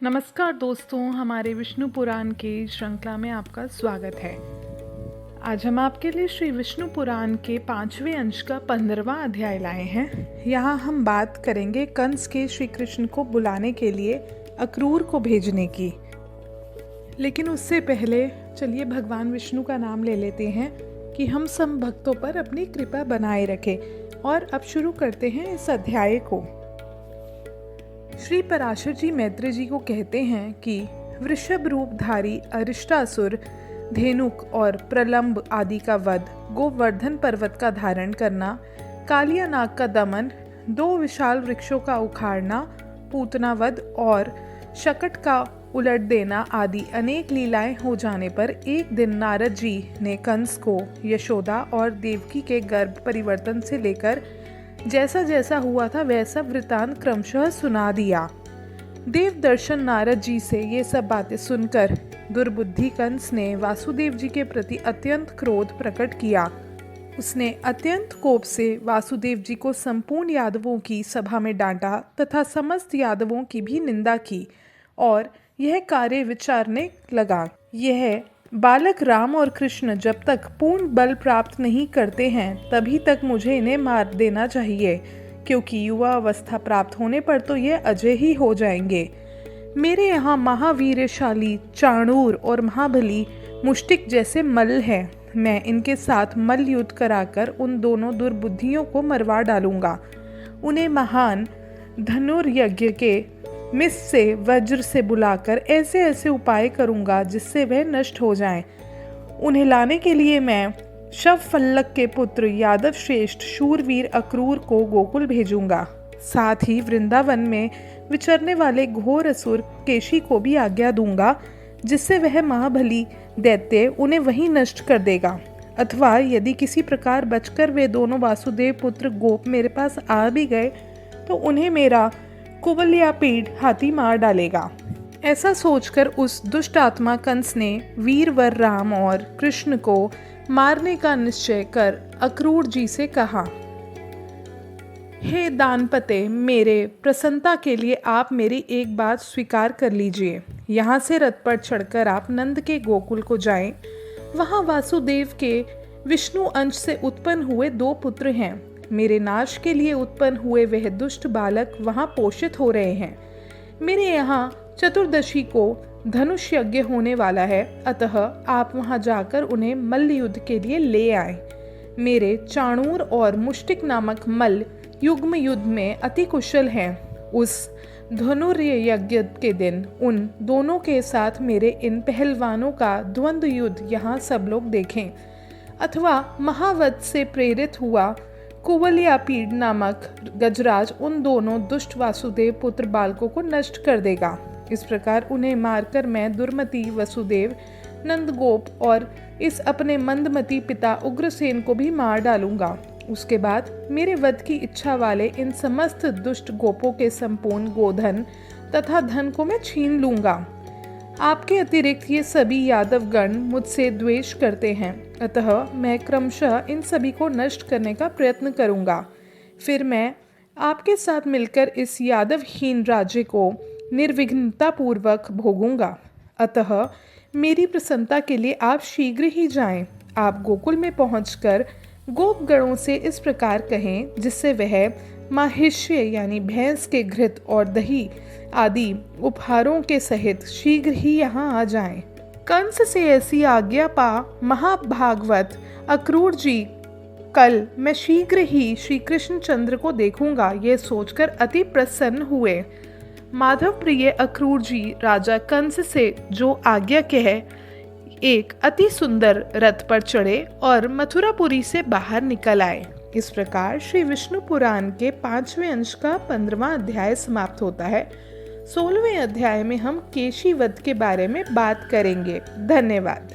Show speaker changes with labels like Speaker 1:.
Speaker 1: नमस्कार दोस्तों, हमारे विष्णु पुराण के श्रृंखला में आपका स्वागत है। आज हम आपके लिए श्री विष्णु पुराण के 5वें अंश का 15वां अध्याय लाए हैं। यहाँ हम बात करेंगे कंस के श्री कृष्ण को बुलाने के लिए अक्रूर को भेजने की। लेकिन उससे पहले चलिए भगवान विष्णु का नाम ले लेते हैं कि हम सब भक्तों पर अपनी कृपा बनाए रखें। और अब शुरू करते हैं इस अध्याय को। श्री पराशर जी मैत्री जी को कहते हैं कि वृषभ रूपधारी अरिष्टासुर, धेनुक और प्रलंब आदि का वध, गोवर्धन पर्वत का धारण करना, कालिया नाग का दमन, 2 विशाल वृक्षों का उखाड़ना, पूतना वध और शकट का उलट देना आदि अनेक लीलाएं हो जाने पर एक दिन नारद जी ने कंस को यशोदा और देवकी के गर्भ परिवर्तन से लेकर जैसा जैसा हुआ था वैसा वृतांत क्रमशः सुना दिया। देव दर्शन नारद जी से ये सब बातें सुनकर दुर्बुद्धि कंस ने वासुदेव जी के प्रति अत्यंत क्रोध प्रकट किया। उसने अत्यंत कोप से वासुदेव जी को संपूर्ण यादवों की सभा में डांटा तथा समस्त यादवों की भी निंदा की और यह कार्य विचारने लगा। यह बालक राम और कृष्ण जब तक पूर्ण बल प्राप्त नहीं करते हैं तभी तक मुझे इन्हें मार देना चाहिए, क्योंकि युवा अवस्था प्राप्त होने पर तो ये अजय ही हो जाएंगे। मेरे यहाँ महावीरशाली चाणूर और महाबली मुष्टिक जैसे मल्ल हैं। मैं इनके साथ मल्ल युद्ध कराकर उन दोनों दुर्बुद्धियों को मरवा डालूंगा। उन्हें महान धनुर्यज्ञ के मिस से वज्र से बुलाकर ऐसे ऐसे उपाय करूंगा जिससे वह नष्ट हो जाएं। उन्हें लाने के लिए मैं शवफल्लक के पुत्र यादव श्रेष्ठ शूरवीर अक्रूर को गोकुल भेजूंगा। साथ ही वृंदावन में विचरने वाले घोर असुर केशी को भी आज्ञा दूंगा, जिससे वह महाबली दैत्य उन्हें वहीं नष्ट कर देगा। अथवा यदि किसी प्रकार बचकर वे दोनों वासुदेव पुत्र गोप मेरे पास आ भी गए तो उन्हें मेरा कुवलयापीड़ हाथी मार डालेगा। ऐसा सोचकर उस दुष्ट आत्मा कंस ने वीरवर राम और कृष्ण को मारने का निश्चय कर अक्रूर जी से कहा, हे दानपते, मेरे प्रसन्नता के लिए आप मेरी एक बात स्वीकार कर लीजिए। यहाँ से रथ पर चढ़कर आप नंद के गोकुल को जाएं। वहाँ वासुदेव के विष्णु अंश से उत्पन्न हुए 2 पुत्र हैं। मेरे नाश के लिए उत्पन्न हुए वह दुष्ट बालक वहाँ पोषित हो रहे हैं। मेरे यहाँ चतुर्दशी को धनुष यज्ञ होने वाला है, अतः आप वहाँ जाकर उन्हें मल्ल युद्ध के लिए ले आए। मेरे चाणूर और मुष्टिक नामक मल्ल युग्म युद्ध में अति कुशल हैं। उस धनुर्यज्ञ के दिन उन दोनों के साथ मेरे इन पहलवानों का द्वंद्व युद्ध यहाँ सब लोग देखें। अथवा महावत से प्रेरित हुआ कुवलयापीड़ नामक गजराज उन दोनों दुष्ट वासुदेव पुत्र बालकों को नष्ट कर देगा। इस प्रकार उन्हें मारकर मैं दुर्मति वसुदेव, नंदगोप और इस अपने मंदमती पिता उग्रसेन को भी मार डालूंगा। उसके बाद मेरे वध की इच्छा वाले इन समस्त दुष्ट गोपों के संपूर्ण गोधन तथा धन को मैं छीन लूंगा। आपके अतिरिक्त ये सभी यादव गण मुझसे द्वेष करते हैं, अतः मैं क्रमशः इन सभी को नष्ट करने का प्रयत्न करूंगा। फिर मैं आपके साथ मिलकर इस यादवहीन राज्य को निर्विघ्नता पूर्वक भोगूंगा। अतः मेरी प्रसन्नता के लिए आप शीघ्र ही जाएं। आप गोकुल में पहुंचकर गोपगणों से इस प्रकार कहें, जिससे वह माहिष्य यानी भैंस के घृत और दही आदि उपहारों के सहित शीघ्र ही यहाँ आ जाएं। कंस से ऐसी आज्ञा पा महाभागवत अक्रूर जी कल मैं शीघ्र ही श्री कृष्ण चंद्र को देखूंगा, ये सोचकर अति प्रसन्न हुए। माधव प्रिय अक्रूर जी राजा कंस से जो आज्ञा कहे एक अति सुंदर रथ पर चढ़े और मथुरापुरी से बाहर निकल आए। इस प्रकार श्री विष्णु पुराण के 5वें अंश का 15वां अध्याय समाप्त होता है। 16वें अध्याय में हम केशी वध के बारे में बात करेंगे। धन्यवाद।